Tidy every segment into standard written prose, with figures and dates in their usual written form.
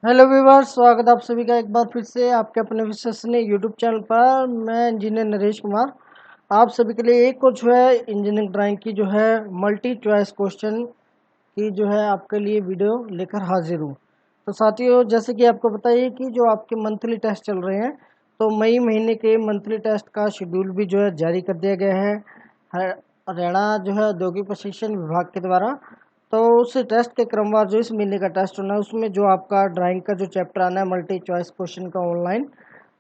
Hello viewers, स्वागत है आप सभी का एक बार फिर से आपके अपने विश्वसनीय यूट्यूब चैनल पर। मैं इंजीनियर नरेश कुमार आप सभी के लिए एक और जो है इंजीनियरिंग ड्राइंग की जो है मल्टी चॉइस क्वेश्चन की जो है आपके लिए वीडियो लेकर हाजिर हूँ। तो साथियों, जैसे कि आपको बताइए कि जो आपके मंथली टेस्ट चल रहे हैं, तो मई महीने के मंथली टेस्ट का शेड्यूल भी जो है जारी कर दिया गया है हरियाणा जो है औद्योगिक प्रशिक्षण विभाग के द्वारा। तो उस टेस्ट के क्रमवार जो इस महीने का टेस्ट होना है, उसमें जो आपका ड्राइंग का जो चैप्टर आना है मल्टी चॉइस क्वेश्चन का ऑनलाइन,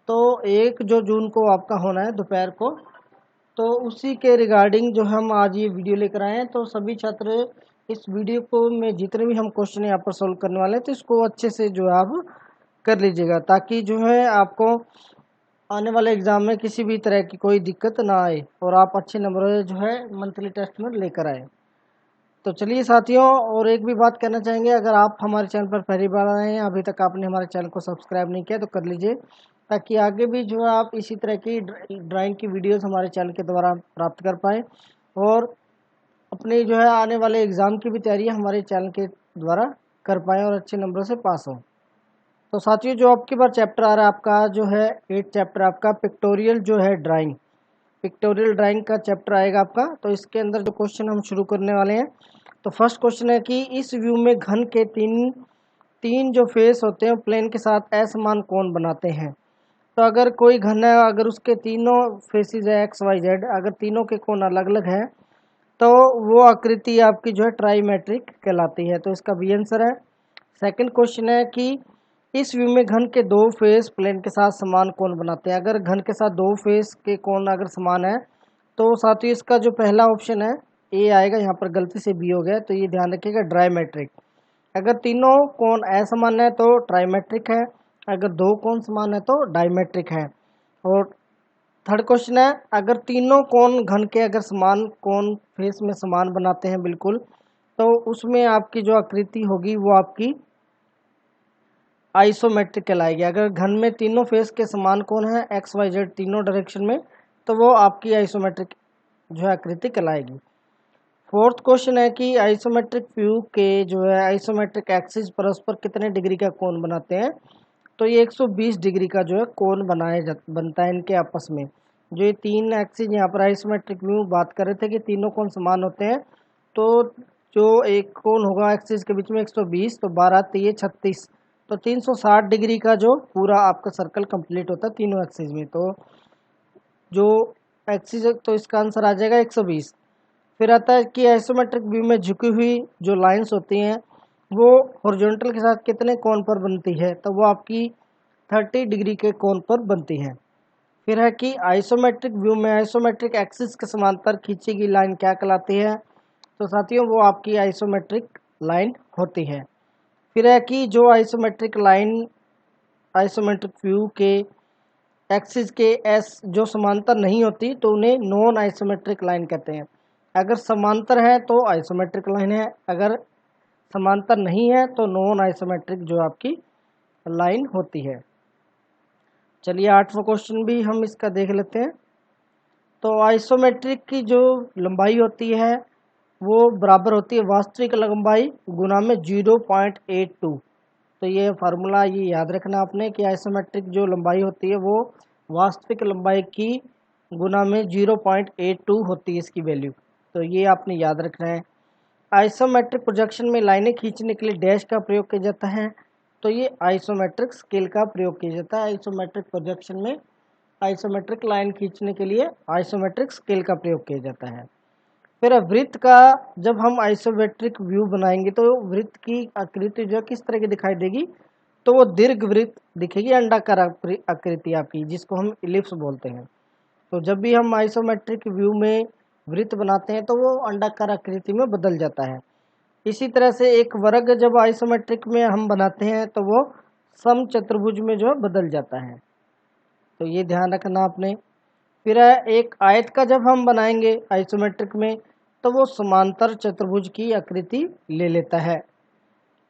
तो 1 जून को आपका होना है दोपहर को। तो उसी के रिगार्डिंग जो हम आज ये वीडियो लेकर आए हैं, तो सभी छात्र इस वीडियो को में जितने भी हम क्वेश्चन यहाँ पर सोल्व करने वाले हैं, तो इसको अच्छे से जो है आप कर लीजिएगा, ताकि जो है आपको आने वाले एग्जाम में किसी भी तरह की कोई दिक्कत ना आए और आप अच्छे नंबर जो है मंथली टेस्ट में लेकर आए। तो चलिए साथियों, और एक भी बात कहना चाहेंगे, अगर आप हमारे चैनल पर पहली बार आए हैं, अभी तक आपने हमारे चैनल को सब्सक्राइब नहीं किया तो कर लीजिए, ताकि आगे भी जो है आप इसी तरह की ड्राइंग की वीडियोस हमारे चैनल के द्वारा प्राप्त कर पाएँ और अपने जो है आने वाले एग्ज़ाम की भी तैयारी हमारे चैनल के द्वारा कर पाएँ और अच्छे नंबरों से पास हों। तो साथियों, जो आपकी बार चैप्टर आ रहा है आपका जो है 8 चैप्टर आपका पिक्टोरियल जो है ड्राइंग, पिक्टोरियल ड्राइंग का चैप्टर आएगा आपका। तो इसके अंदर जो क्वेश्चन हम शुरू करने वाले हैं, तो फर्स्ट क्वेश्चन है कि इस व्यू में घन के तीन तीन जो फेस होते हैं प्लेन के साथ असमान कोण बनाते हैं। तो अगर कोई घन है, अगर उसके तीनों फेसिस है एक्स वाई जेड, अगर तीनों के कोण अलग अलग हैं, तो वो आकृति आपकी जो है ट्राईमेट्रिक कहलाती है। तो इसका बी आंसर है। सेकंड क्वेश्चन है कि इस व्यू में घन के दो फेस प्लेन के साथ समान कोण बनाते हैं। अगर घन के साथ दो फेस के कोण अगर समान है, तो साथियों इसका जो पहला ऑप्शन है ए आएगा, यहाँ पर गलती से बी हो गया, तो ये ध्यान रखिएगा, ड्राईमेट्रिक। अगर तीनों कोण असमान है तो ट्राईमेट्रिक है, अगर दो कोण समान है तो डायमेट्रिक है। और थर्ड क्वेश्चन है, अगर तीनों कोण घन के अगर समान कोण फेस में समान बनाते हैं बिल्कुल, तो उसमें आपकी जो आकृति होगी वो आपकी आइसोमेट्रिक कहलाएगी। अगर घन में तीनों फेस के समान कोण है एक्स वाई जेड तीनों डायरेक्शन में, तो वो आपकी आइसोमेट्रिक जो है आकृति कहलाएगी। फोर्थ क्वेश्चन है कि आइसोमेट्रिक व्यू के जो है आइसोमेट्रिक एक्सिस परस्पर कितने डिग्री का कोण बनाते हैं। तो ये 120 डिग्री का जो है कोण बनता है इनके आपस में। जो ये तीन एक्सिस यहाँ पर आइसोमेट्रिक व्यू बात कर रहे थे कि तीनों कोण समान होते हैं, तो जो एक कोण होगा एक्सिस के बीच में 120, तो 12 3 36, तो 360 डिग्री का जो पूरा आपका सर्कल कंप्लीट होता है तीनों एक्सिस में। तो जो एक्सिस, तो इसका आंसर आ जाएगा 120। फिर आता है कि आइसोमेट्रिक व्यू में झुकी हुई जो लाइंस होती हैं वो हॉरिजॉन्टल के साथ कितने कोण पर बनती है, तो वो आपकी 30 डिग्री के कोण पर बनती है। फिर है कि आइसोमेट्रिक व्यू में आइसोमेट्रिक एक्सिस के समांतर खींची गई लाइन क्या कहलाती है। तो साथियों वो आपकी आइसोमेट्रिक लाइन होती है। फिर है कि जो आइसोमेट्रिक लाइन आइसोमेट्रिक व्यू के एक्सिस के एस जो समांतर नहीं होती, तो उन्हें नॉन आइसोमेट्रिक लाइन कहते हैं। अगर समांतर है तो आइसोमेट्रिक लाइन है, अगर समांतर नहीं है तो नॉन आइसोमेट्रिक जो आपकी लाइन होती है। चलिए आठवां क्वेश्चन भी हम इसका देख लेते हैं। तो आइसोमेट्रिक की जो लंबाई होती है वो बराबर होती है वास्तविक लंबाई गुना में 0.82। तो ये फार्मूला ये याद रखना आपने कि आइसोमेट्रिक जो लंबाई होती है वो वास्तविक लंबाई की गुना में 0.82 होती है इसकी वैल्यू। तो ये आपने याद रखना है। आइसोमेट्रिक प्रोजेक्शन में लाइनें खींचने के लिए डैश का प्रयोग किया जाता है। तो ये आइसोमेट्रिक स्केल का प्रयोग किया जाता है। आइसोमेट्रिक प्रोजेक्शन में आइसोमेट्रिक लाइन खींचने के लिए आइसोमेट्रिक स्केल का प्रयोग किया जाता है। फिर वृत्त का जब हम आइसोमेट्रिक व्यू बनाएंगे, तो वृत्त की आकृति जो किस तरह की दिखाई देगी, तो वो दीर्घ वृत्त दिखेगी, अंडाकार आकृति आपकी, जिसको हम इलिप्स बोलते हैं। तो जब भी हम आइसोमेट्रिक व्यू में वृत्त बनाते हैं तो वो अंडाकार आकृति में बदल जाता है। इसी तरह से एक वर्ग जब आइसोमेट्रिक में हम बनाते हैं तो वो समचतुर्भुज में जो है बदल जाता है। तो ये ध्यान रखना आपने। फिर है एक आयत का जब हम बनाएंगे आइसोमेट्रिक में, तो वो समांतर चतुर्भुज की आकृति ले लेता है।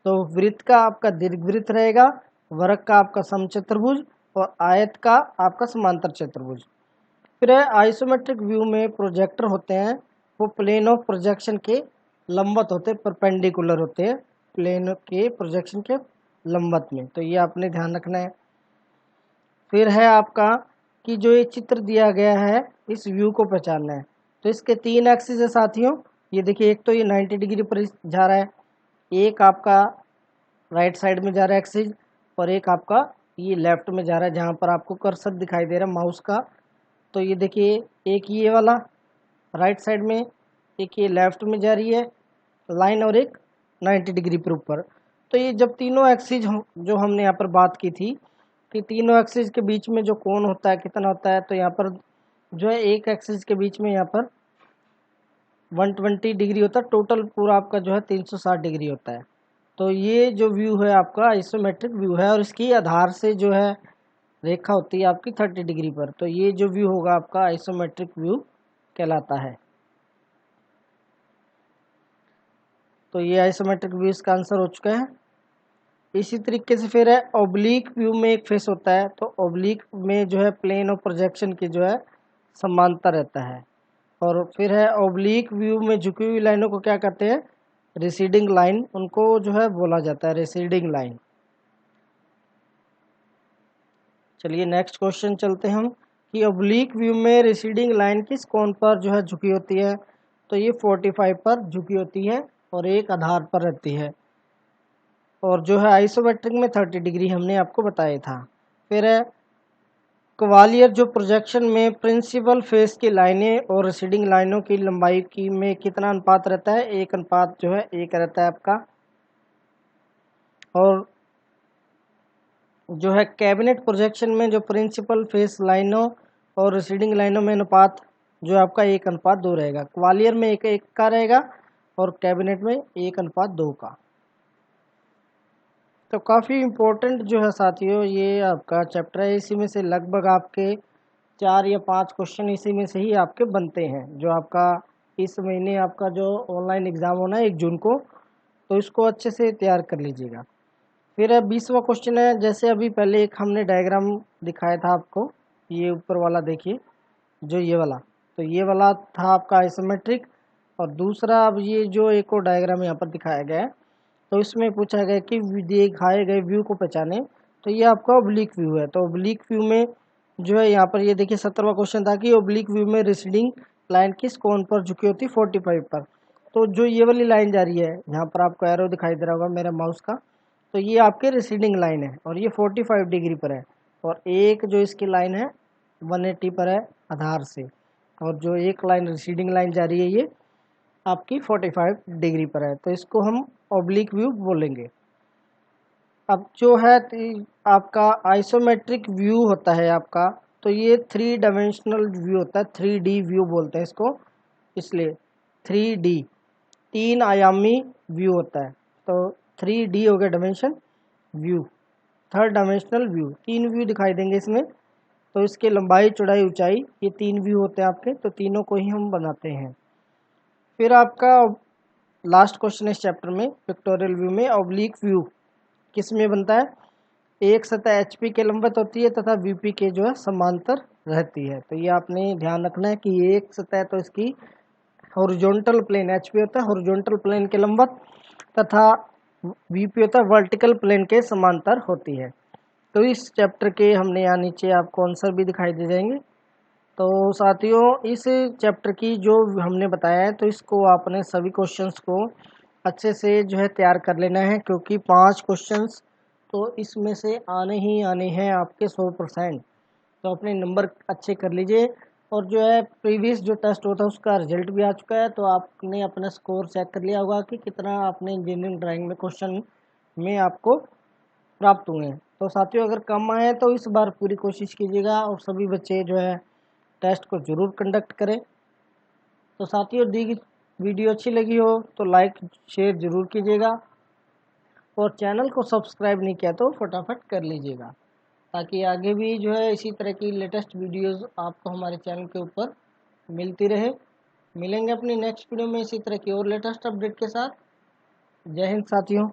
तो वृत्त का आपका दीर्घवृत्त रहेगा, वर्ग का आपका समचतुर्भुज और आयत का आपका समांतर चतुर्भुज। फिर है आइसोमेट्रिक व्यू में प्रोजेक्टर होते हैं, वो प्लेन ऑफ प्रोजेक्शन के लंबवत होते हैं, परपेंडिकुलर होते हैं, प्लेन के प्रोजेक्शन के लंबवत में, तो ये आपने ध्यान रखना है। फिर है आपका कि जो ये चित्र दिया गया है इस व्यू को पहचानना है। तो इसके 3 एक्सिस है साथियों, ये देखिए, एक तो ये 90 डिग्री पर जा रहा है, एक आपका राइट साइड में जा रहा है एक्सिस, और एक आपका ये लेफ्ट में जा रहा है जहाँ पर आपको कर्सर दिखाई दे रहा है माउस का। तो ये देखिए, एक ये वाला राइट साइड में, एक ये लेफ्ट में जा रही है लाइन, और एक 90 डिग्री पर ऊपर। तो ये जब तीनों एक्सिस जो हमने यहाँ पर बात की थी कि तीनों एक्सिस के बीच में जो कोण होता है कितना होता है, तो यहाँ पर जो है एक एक्सिस के बीच में यहाँ पर 120 डिग्री होता है, टोटल पूरा आपका जो है 360 डिग्री होता है। तो ये जो व्यू है आपका आइसोमेट्रिक व्यू है, और इसकी आधार से जो है रेखा होती है आपकी 30 डिग्री पर। तो ये जो व्यू होगा आपका आइसोमेट्रिक व्यू कहलाता है। तो ये आइसोमेट्रिक व्यू इसका आंसर हो चुका है। इसी तरीके से फिर है ओब्लिक व्यू में एक फेस होता है, तो ओब्लिक में जो है प्लेन और प्रोजेक्शन की जो है समांतर रहता है। और फिर है ओब्लिक व्यू में झुकी हुई लाइनों को क्या कहते हैं, रिसीडिंग लाइन, उनको जो है बोला जाता है रिसीडिंग लाइन। चलिए नेक्स्ट क्वेश्चन चलते हैं हम कि ओब्लिक व्यू में रिसीडिंग लाइन किस कोण पर जो है झुकी होती है, तो ये 45 पर झुकी होती है और एक आधार पर रहती है। और जो है आइसोमेट्रिक में 30 डिग्री हमने आपको बताया था। फिर है कवालियर जो प्रोजेक्शन में प्रिंसिपल फेस की लाइनें और रिसीडिंग लाइनों की लंबाई की में कितना अनुपात रहता है, 1 अनुपात जो है 1 रहता है आपका। और जो है कैबिनेट प्रोजेक्शन में जो प्रिंसिपल फेस लाइनों और रिसीडिंग लाइनों में अनुपात जो आपका 1 अनुपात 2 रहेगा। क्वालियर में 1:1 का रहेगा और कैबिनेट में 1 अनुपात 2 का। तो काफ़ी इम्पोर्टेंट जो है साथियों ये आपका चैप्टर है, इसी में से लगभग आपके 4 या 5 क्वेश्चन इसी में से ही आपके बनते हैं। जो आपका इस महीने आपका जो ऑनलाइन एग्ज़ाम होना है 1 जून को, तो इसको अच्छे से तैयार कर लीजिएगा। फिर 20वां क्वेश्चन है, जैसे अभी पहले एक हमने डायग्राम दिखाया था आपको, ये ऊपर वाला देखिए, जो ये वाला, तो ये वाला था आपका आइसोमेट्रिक। और दूसरा अब ये जो एक और डायग्राम यहाँ पर दिखाया गया है, तो इसमें पूछा गया कि दिखाए गए व्यू को पहचाने। तो ये आपका ओब्लिक व्यू है। तो ओब्लिक व्यू में जो है यहाँ पर ये देखिए 17वां क्वेश्चन था कि ओब्लिक व्यू में रिसीडिंग लाइन किस कोण पर झुकी होती है, 45 पर। तो जो ये वाली लाइन जा रही है, यहाँ पर आपको एरो दिखाई दे रहा होगा मेरा माउस का, तो ये आपके रिसीडिंग लाइन है और ये 45 डिग्री पर है। और एक जो इसकी लाइन है 180 पर है आधार से, और जो एक लाइन रिसीडिंग लाइन जा रही है ये आपकी 45 डिग्री पर है। तो इसको हम ऑब्लिक व्यू बोलेंगे। अब जो है आपका आइसोमेट्रिक व्यू होता है आपका, तो ये 3 डायमेंशनल व्यू होता है, 3D व्यू बोलते हैं इसको, इसलिए 3D 3 आयामी व्यू होता है। तो 3D हो गया dimension view, 3rd dimensional view, 3 view दिखाई देंगे इसमें। तो इसके लंबाई चौड़ाई ऊंचाई ये 3 व्यू होते हैं आपके, तो तीनों को ही हम बनाते हैं। फिर आपका लास्ट क्वेश्चन इस चैप्टर में पिक्टोरियल व्यू में ऑब्लिक व्यू किस में बनता है, एक सतह HP के लंबवत होती है तथा VP के जो है समांतर रहती है। तो ये आपने ध्यान रखना है कि एक सतह तो इसकी हॉरिजॉन्टल प्लेन HP होता है, हॉरिजॉन्टल प्लेन के लंबवत, तथा VP होता है वर्टिकल प्लेन के समांतर होती है। तो इस चैप्टर के हमने यहाँ नीचे आपको आंसर भी दिखाई दे जाएंगे। तो साथियों इस चैप्टर की जो हमने बताया है, तो इसको आपने सभी क्वेश्चंस को अच्छे से जो है तैयार कर लेना है, क्योंकि 5 क्वेश्चंस तो इसमें से आने ही आने हैं आपके 100%। तो अपने नंबर अच्छे कर लीजिए। और जो है प्रीवियस जो टेस्ट होता है उसका रिजल्ट भी आ चुका है, तो आपने अपना स्कोर चेक कर लिया होगा कि कितना आपने इंजीनियरिंग ड्राइंग में क्वेश्चन में आपको प्राप्त हुए हैं। तो साथियों अगर कम आए तो इस बार पूरी कोशिश कीजिएगा और सभी बच्चे जो है टेस्ट को ज़रूर कंडक्ट करें। तो साथियों दी गई वीडियो अच्छी लगी हो तो लाइक शेयर ज़रूर कीजिएगा, और चैनल को सब्सक्राइब नहीं किया तो फटाफट कर लीजिएगा, ताकि आगे भी जो है इसी तरह की लेटेस्ट वीडियोस आपको हमारे चैनल के ऊपर मिलती रहे। मिलेंगे अपनी नेक्स्ट वीडियो में इसी तरह की और लेटेस्ट अपडेट के साथ। जय हिंद साथियों।